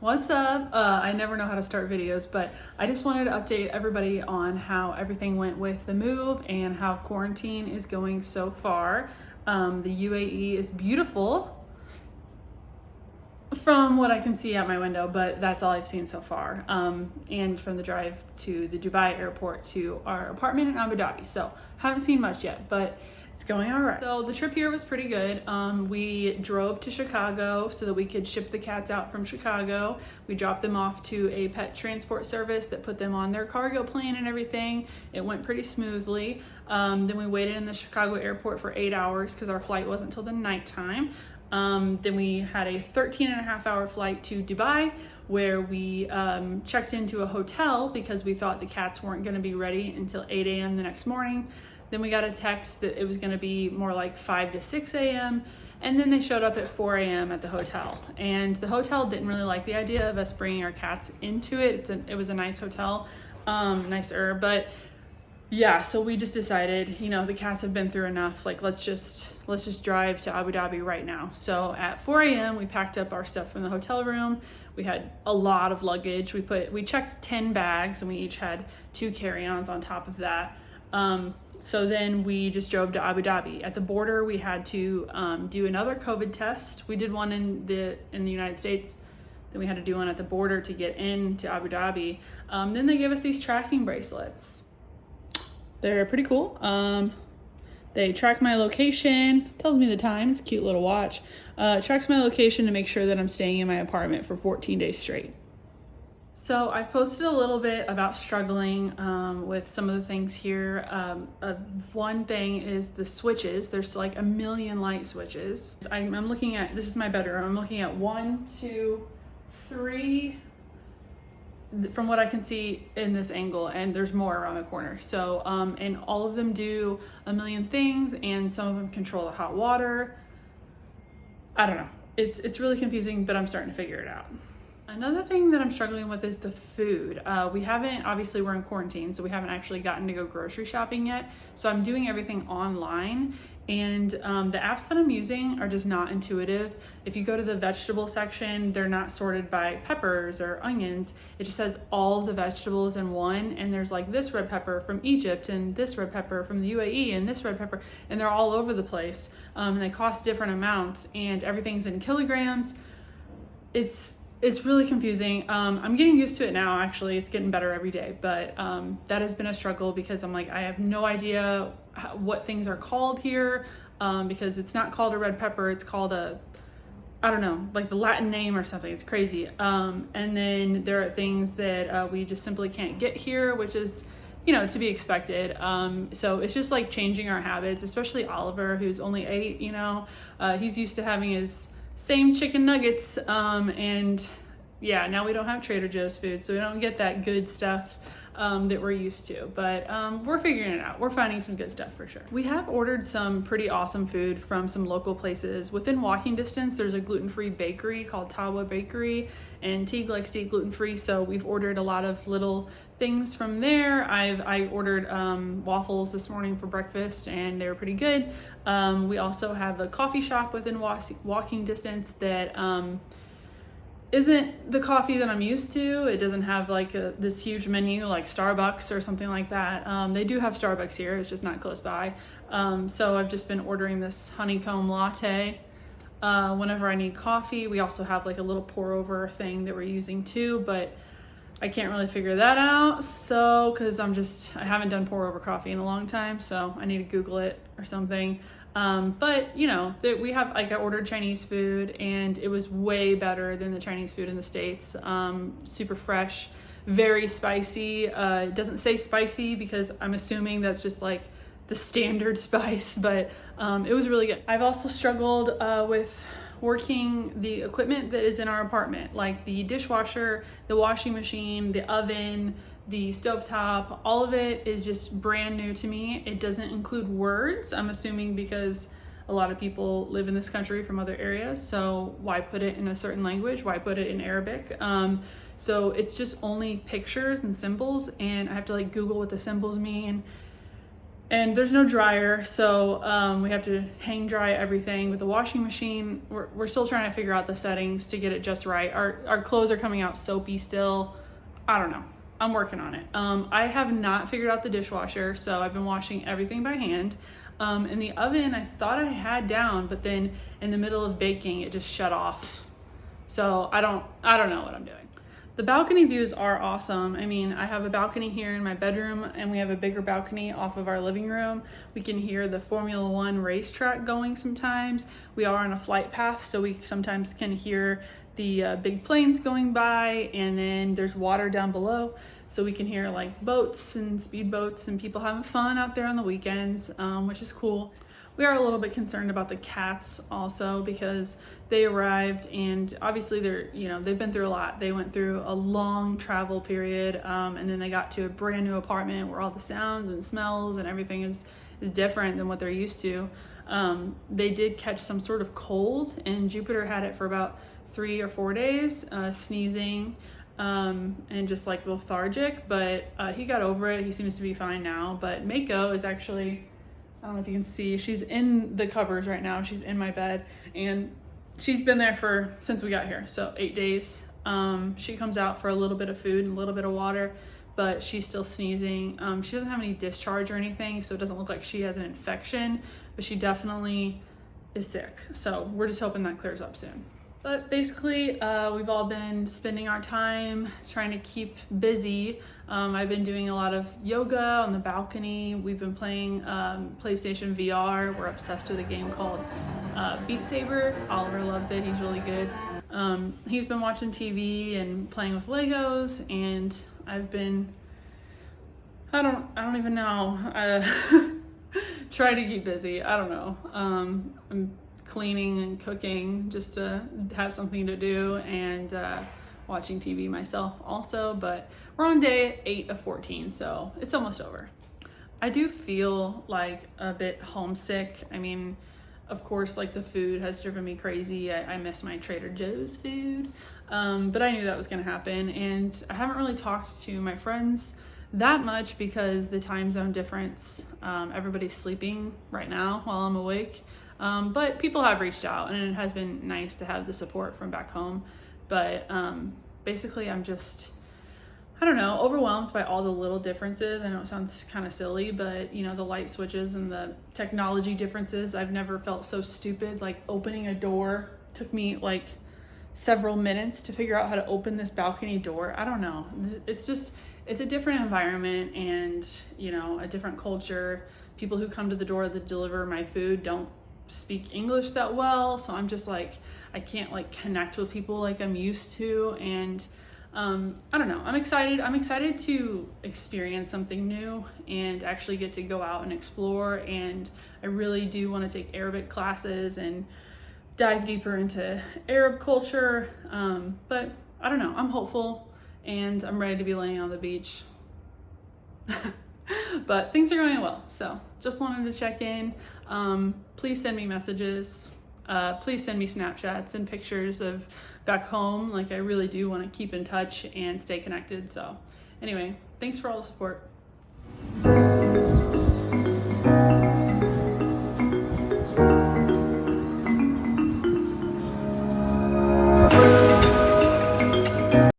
What's up? I never know how to start videos, but I just wanted to update everybody on how everything went with the move and how quarantine is going so far. The UAE is beautiful from what I can see out my window, but that's all I've seen so far. And from the drive to the Dubai airport to our apartment in Abu Dhabi. So haven't seen much yet, but it's going all right. So the trip here was pretty good. We drove to Chicago so that we could ship the cats out from Chicago. We dropped them off to a pet transport service that put them on their cargo plane and everything. It went pretty smoothly. Then we waited in the Chicago airport for 8 hours because our flight wasn't until the nighttime. Then we had a 13.5-hour flight to Dubai where we checked into a hotel because we thought the cats weren't going to be ready until 8 a.m. the next morning. Then we got a text that it was going to be more like 5 to 6 a.m. And then they showed up at 4 a.m. at the hotel. And the hotel didn't really like the idea of us bringing our cats into it. It was a nice hotel, nicer. But yeah, so we just decided, the cats have been through enough. Like, let's just drive to Abu Dhabi right now. So at 4 a.m. we packed up our stuff from the hotel room. We had a lot of luggage. We checked 10 bags and we each had 2 carry-ons on top of that. So then we just drove to Abu Dhabi. At the border, we had to do another COVID test. We did one in the United States. Then we had to do one at the border to get into Abu Dhabi. Then they gave us these tracking bracelets. They're pretty cool. They track my location, tells me the time. It's a cute little watch. Tracks my location to make sure that I'm staying in my apartment for 14 days straight. So I've posted a little bit about struggling with some of the things here. One thing is the switches. There's like a million light switches. I'm looking at, this is my bedroom. I'm looking at 1, 2, 3, from what I can see in this angle, and there's more around the corner. So, and all of them do a million things, and some of them control the hot water. I don't know. It's really confusing, but I'm starting to figure it out. Another thing that I'm struggling with is the food. Obviously we're in quarantine, so we haven't actually gotten to go grocery shopping yet. So I'm doing everything online, and the apps that I'm using are just not intuitive. If you go to the vegetable section, they're not sorted by peppers or onions. It just has all of the vegetables in one, and there's like this red pepper from Egypt and this red pepper from the UAE and this red pepper, and they're all over the place. And they cost different amounts, and everything's in kilograms. It's really confusing. I'm getting used to it now, actually. It's getting better every day, but that has been a struggle because I'm like, I have no idea what things are called here, because it's not called a red pepper. It's called I don't know, like the Latin name or something. It's crazy. And then there are things that we just simply can't get here, which is, to be expected. So it's just like changing our habits, especially Oliver, who's only 8, he's used to having his same chicken nuggets, and yeah, now we don't have Trader Joe's food, so we don't get that good stuff that we're used to, but we're figuring it out. We're finding some good stuff for sure. We have ordered some pretty awesome food from some local places. Within walking distance, there's a gluten-free bakery called Tawa Bakery, and Teague likes to eat gluten-free, so we've ordered a lot of little things from there. I ordered waffles this morning for breakfast, and they were pretty good. We also have a coffee shop within walking distance that isn't the coffee that I'm used to. It doesn't have like this huge menu like Starbucks or something like that. They do have Starbucks here, it's just not close by. So I've just been ordering this honeycomb latte whenever I need coffee. We also have like a little pour over thing that we're using too, but I can't really figure that out. So, cause I haven't done pour over coffee in a long time, so I need to Google it or something. But that we have, like, I ordered Chinese food and it was way better than the Chinese food in the States. Super fresh, very spicy. It doesn't say spicy because I'm assuming that's just like the standard spice, but it was really good. I've also struggled with working the equipment that is in our apartment, like the dishwasher, the washing machine, the oven, the stovetop. All of it is just brand new to me. It doesn't include words, I'm assuming because a lot of people live in this country from other areas, so why put it in a certain language? Why put it in Arabic? So it's just only pictures and symbols, and I have to like Google what the symbols mean. And there's no dryer, so we have to hang dry everything with the washing machine. We're still trying to figure out the settings to get it just right. Our clothes are coming out soapy still. I don't know. I'm working on it. I have not figured out the dishwasher, so I've been washing everything by hand. In the oven, I thought I had down, but then in the middle of baking, it just shut off. So I don't know what I'm doing. The balcony views are awesome. I mean, I have a balcony here in my bedroom, and we have a bigger balcony off of our living room. We can hear the Formula One racetrack going sometimes. We are on a flight path, so we sometimes can hear the big planes going by, and then there's water down below, so we can hear like boats and speedboats and people having fun out there on the weekends, which is cool. We are a little bit concerned about the cats also, because they arrived and obviously they've been through a lot. They went through a long travel period, and then they got to a brand new apartment where all the sounds and smells and everything is different than what they're used to. They did catch some sort of cold, and Jupiter had it for about 3 or 4 days, sneezing and just like lethargic, but he got over it. He seems to be fine now. But Mako is actually, I don't know if you can see, she's in the covers right now. She's in my bed, and she's been there since we got here, so 8 days. She comes out for a little bit of food and a little bit of water, but she's still sneezing. She doesn't have any discharge or anything, so it doesn't look like she has an infection, but she definitely is sick. So we're just hoping that clears up soon. But basically, we've all been spending our time trying to keep busy. I've been doing a lot of yoga on the balcony. We've been playing PlayStation VR. We're obsessed with a game called Beat Saber. Oliver loves it. He's really good. He's been watching TV and playing with Legos, and I've been, I don't even know, trying to keep busy. I don't know. I'm cleaning and cooking just to have something to do, and watching TV myself also. But we're on day 8 of 14, so it's almost over. I do feel like a bit homesick. I mean, of course, like the food has driven me crazy. I miss my Trader Joe's food, but I knew that was gonna happen, and I haven't really talked to my friends that much because the time zone difference. Everybody's sleeping right now while I'm awake. But people have reached out, and it has been nice to have the support from back home. But basically, I'm just, I don't know, overwhelmed by all the little differences. I know it sounds kind of silly, but the light switches and the technology differences. I've never felt so stupid. Like opening a door took me like several minutes to figure out how to open this balcony door. I don't know. It's a different environment, and a different culture. People who come to the door that deliver my food don't speak English that well, so I'm just like, I can't like connect with people like I'm used to. And I don't know, I'm excited to experience something new and actually get to go out and explore. And I really do want to take Arabic classes and dive deeper into Arab culture, but I don't know, I'm hopeful and I'm ready to be laying on the beach. But things are going well, so just wanted to check in. Please send me messages. Please send me Snapchats and pictures of back home. Like, I really do want to keep in touch and stay connected. So anyway, thanks for all the support.